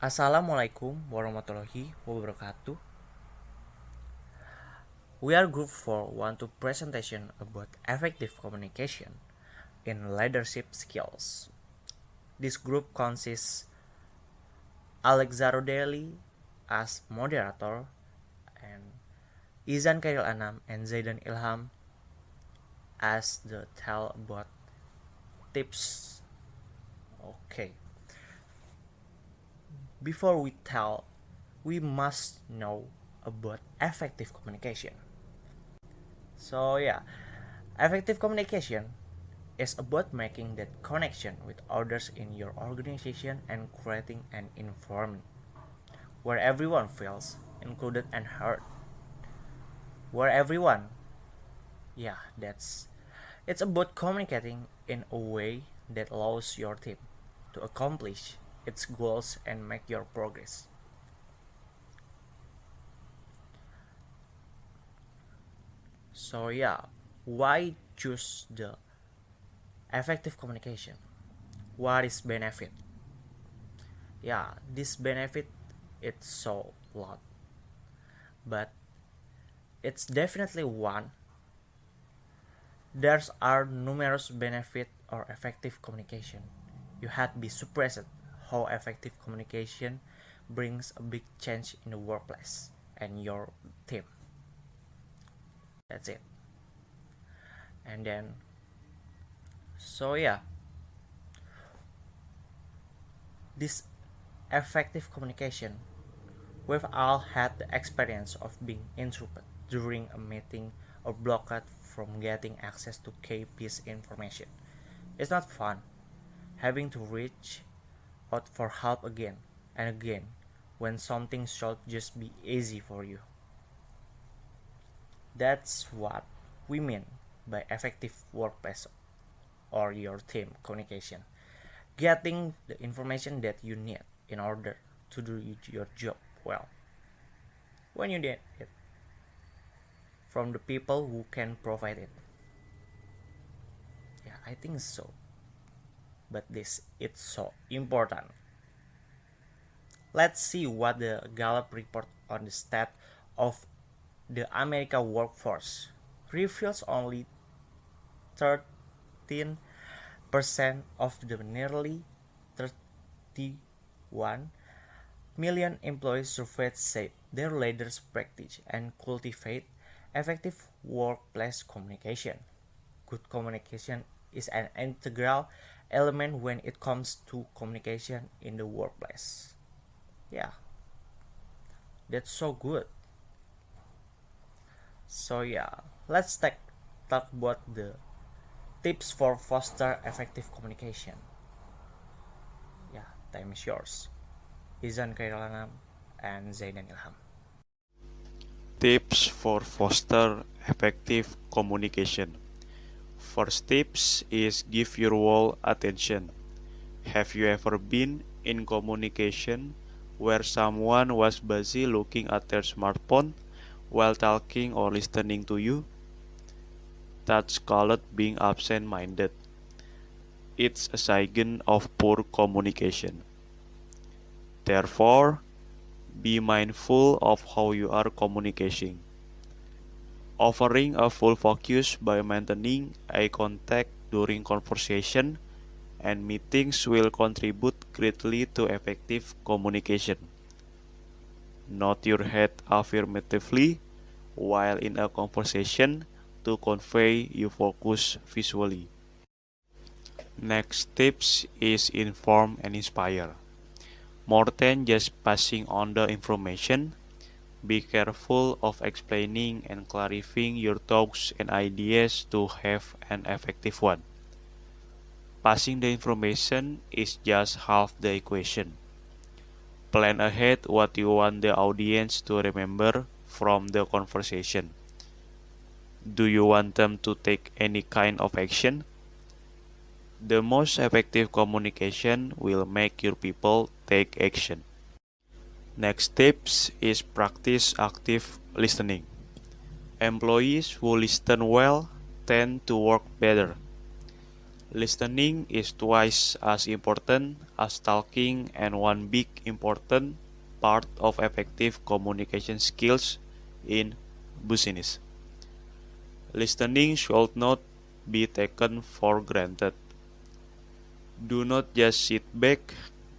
Assalamualaikum warahmatullahi wabarakatuh. We are Group 4 want to presentation about effective communication in leadership skills. This group consists Alex Deli as moderator and Izan Kairil Anam and Zaidan Ilham as the tell about tips. Okay. Before we tell, we must know about effective communication. So yeah, effective communication is about making that connection with others in your organization and creating an environment where everyone feels included and heard. Where everyone, yeah, it's about communicating in a way that allows your team to accomplish its goals and make your progress. So yeah, why choose the effective communication? What is benefit? Yeah, this benefit it's so lot, but it's definitely one. There are numerous benefit or effective communication. You had to be surprised how effective communication brings a big change in the workplace and your team. That's it. And then, so yeah, this effective communication, we've all had the experience of being interrupted during a meeting or blocked from getting access to key piece information. It's not fun having to reach out for help again and again when something should just be easy for you. That's what we mean by effective workplace or your team communication. Getting the information that you need in order to do your job well. When you need it from the people who can provide it. Yeah, I think so. But this it's so important. Let's see what the Gallup report on the state of the America workforce reveals. Only 13% of the nearly 31 million employees surveyed said their leaders practice and cultivate effective workplace communication. Good communication is an integral element when it comes to communication in the workplace. Yeah, that's so good. So yeah, let's talk about the tips for foster effective communication. Yeah, time is yours. Izan Kairanam and Zaidan Ilham. Tips for foster effective communication. First tips is give your whole attention. Have you ever been in communication where someone was busy looking at their smartphone while talking or listening to you? That's called being absent-minded. It's a sign of poor communication. Therefore, be mindful of how you are communicating. Offering a full focus by maintaining eye contact during conversation and meetings will contribute greatly to effective communication. Nod your head affirmatively while in a conversation to convey your focus visually. Next tips is inform and inspire. More than just passing on the information, be careful of explaining and clarifying your thoughts and ideas to have an effective one. Passing the information is just half the equation. Plan ahead what you want the audience to remember from the conversation. Do you want them to take any kind of action? The most effective communication will make your people take action. Next tips is practice active listening. Employees who listen well tend to work better. Listening is twice as important as talking, and one big important part of effective communication skills in business. Listening should not be taken for granted. Do not just sit back,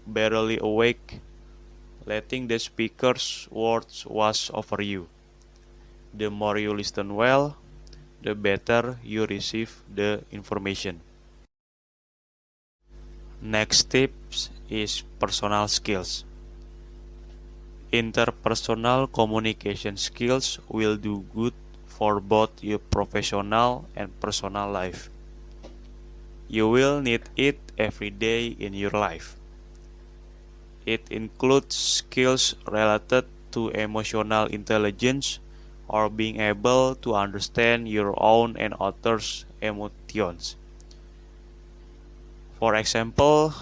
barely awake, letting the speaker's words wash over you. The more you listen well, the better you receive the information. Next tips is personal skills. Interpersonal communication skills will do good for both your professional and personal life. You will need it every day in your life. It includes skills related to emotional intelligence or being able to understand your own and others' emotions. For example,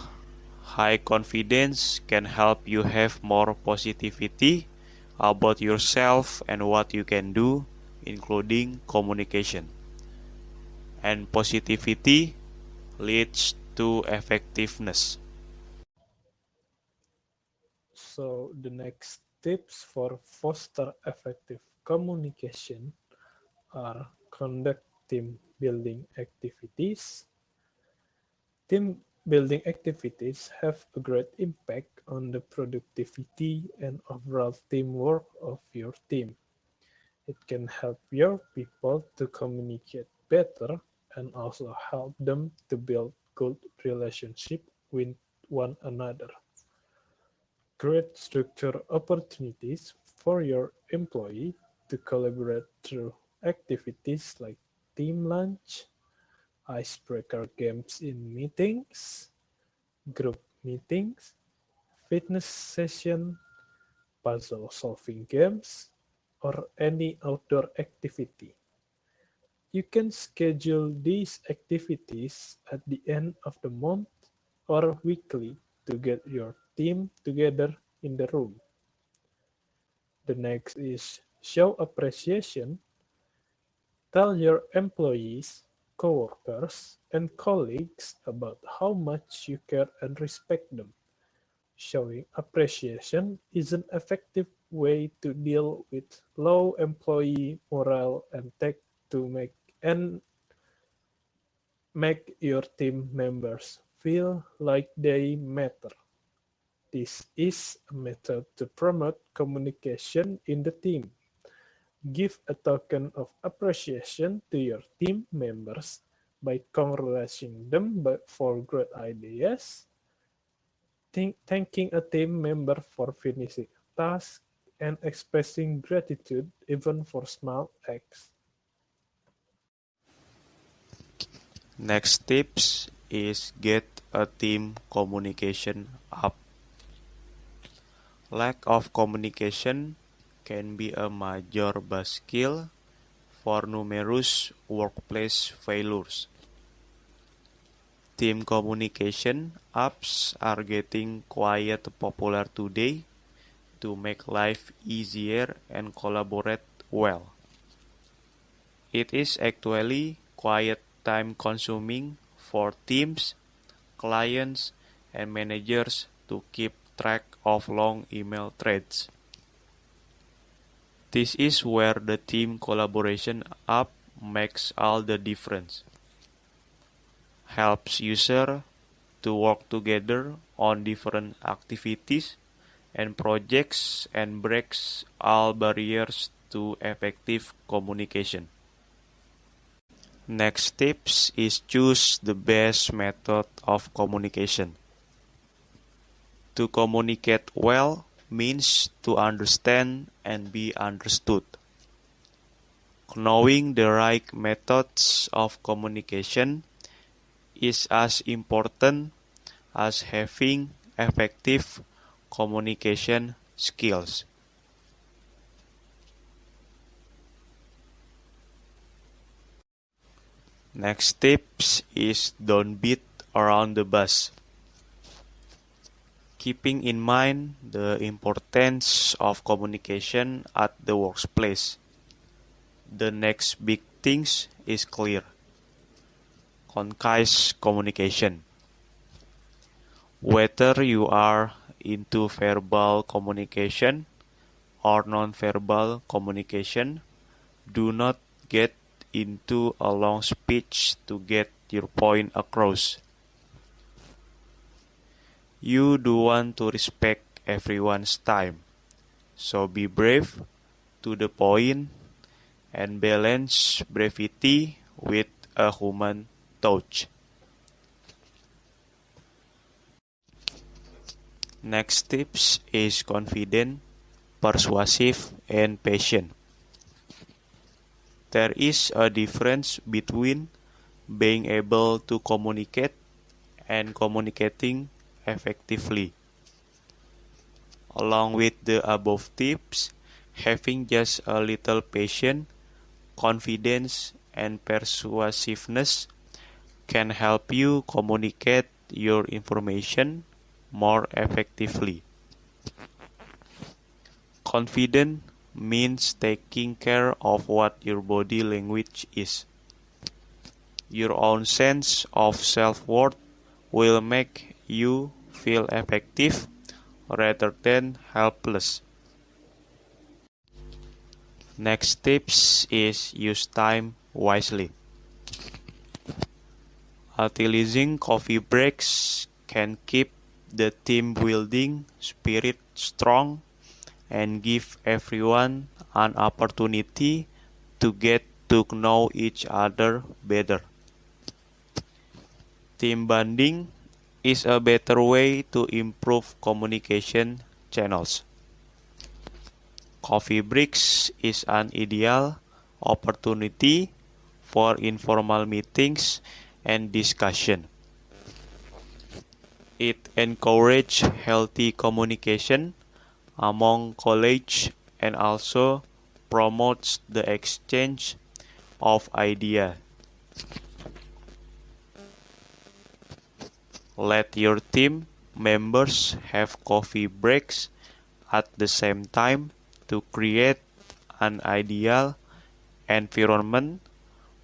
high confidence can help you have more positivity about yourself and what you can do, including communication. And positivity leads to effectiveness. So the next tips for foster effective communication are conduct team building activities. Team building activities have a great impact on the productivity and overall teamwork of your team. It can help your people to communicate better and also help them to build good relationship with one another. Create structure opportunities for your employee to collaborate through activities like team lunch, icebreaker games in meetings, group meetings, fitness session, puzzle solving games, or any outdoor activity. You can schedule these activities at the end of the month or weekly to get your team together in the room. The next is show appreciation. Tell your employees, coworkers, and colleagues about how much you care and respect them. Showing appreciation is an effective way to deal with low employee morale and make your team members feel like they matter. This is a method to promote communication in the team. Give a token of appreciation to your team members by congratulating them for great ideas, thanking a team member for finishing a task, and expressing gratitude even for small acts. Next tips is get a team communication up. Lack of communication can be a major skill for numerous workplace failures. Team communication apps are getting quite popular today to make life easier and collaborate well. It is actually quite time consuming for teams, clients, and managers to keep track of long email threads. This is where the team collaboration app makes all the difference. Helps users to work together on different activities and projects and breaks all barriers to effective communication. Next tips is choose the best method of communication. To communicate well means to understand and be understood. Knowing the right methods of communication is as important as having effective communication skills. Next tips is don't beat around the bush. Keeping in mind the importance of communication at the workplace. The next big thing is clear. concise communication. Whether you are into verbal communication or non-verbal communication, do not get into a long speech to get your point across. You do want to respect everyone's time, so be brief, to the point, and balance brevity with a human touch. Next tips is confident, persuasive, and patient. There is a difference between being able to communicate and communicating effectively. Along with the above tips, having just a little patience, confidence, and persuasiveness can help you communicate your information more effectively. Confident means taking care of what your body language is. Your own sense of self-worth will make you feel effective rather than helpless. Next tips is use time wisely. Utilizing coffee breaks can keep the team building spirit strong and give everyone an opportunity to get to know each other better. Team bonding is a better way to improve communication channels. Coffee breaks is an ideal opportunity for informal meetings and discussion. It encourages healthy communication among colleagues and also promotes the exchange of ideas. Let your team members have coffee breaks at the same time to create an ideal environment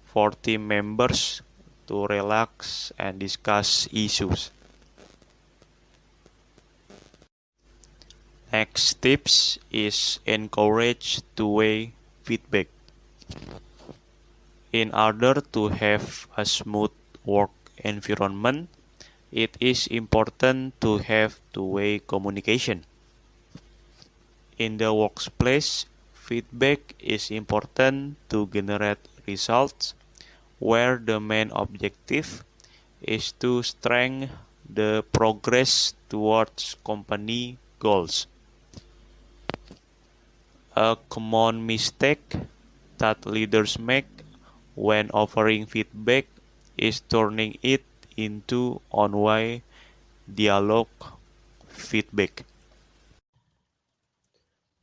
for team members to relax and discuss issues. Next tips is encourage two-way feedback. In order to have a smooth work environment, it is important to have two-way communication. In the workplace, feedback is important to generate results where the main objective is to strengthen the progress towards company goals. A common mistake that leaders make when offering feedback is turning it into one-way dialogue feedback.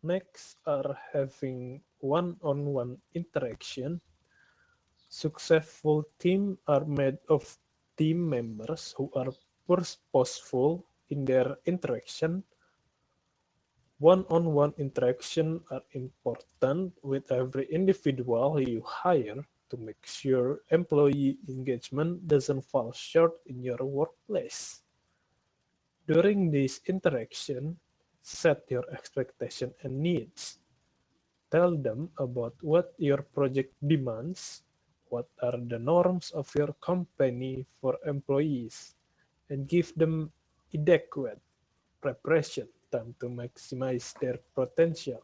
Next are having one-on-one interaction. Successful teams are made of team members who are purposeful in their interaction. One-on-one interaction are important with every individual you hire to make sure employee engagement doesn't fall short in your workplace. During this interaction, set your expectation and needs. Tell them about what your project demands, what are the norms of your company for employees, and give them adequate preparation time to maximize their potential.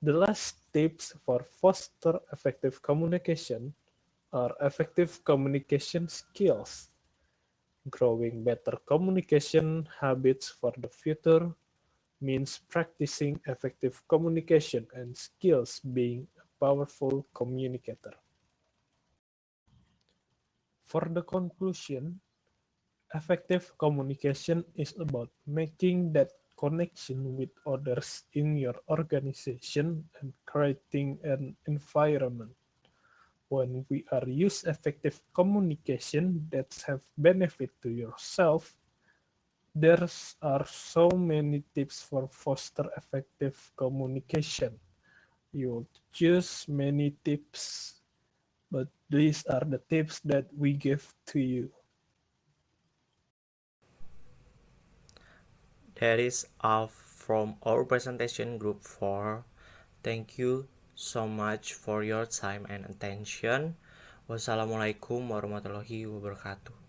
The last tips for foster effective communication are effective communication skills. Growing better communication habits for the future means practicing effective communication and skills being a powerful communicator. For the conclusion, effective communication is about making that connection with others in your organization and creating an environment when we are use effective communication that have benefit to yourself. There are so many tips for foster effective communication. You choose many tips but these are the tips that we give to you. That is all from our presentation group 4. Thank you so much for your time and attention. Wassalamualaikum warahmatullahi wabarakatuh.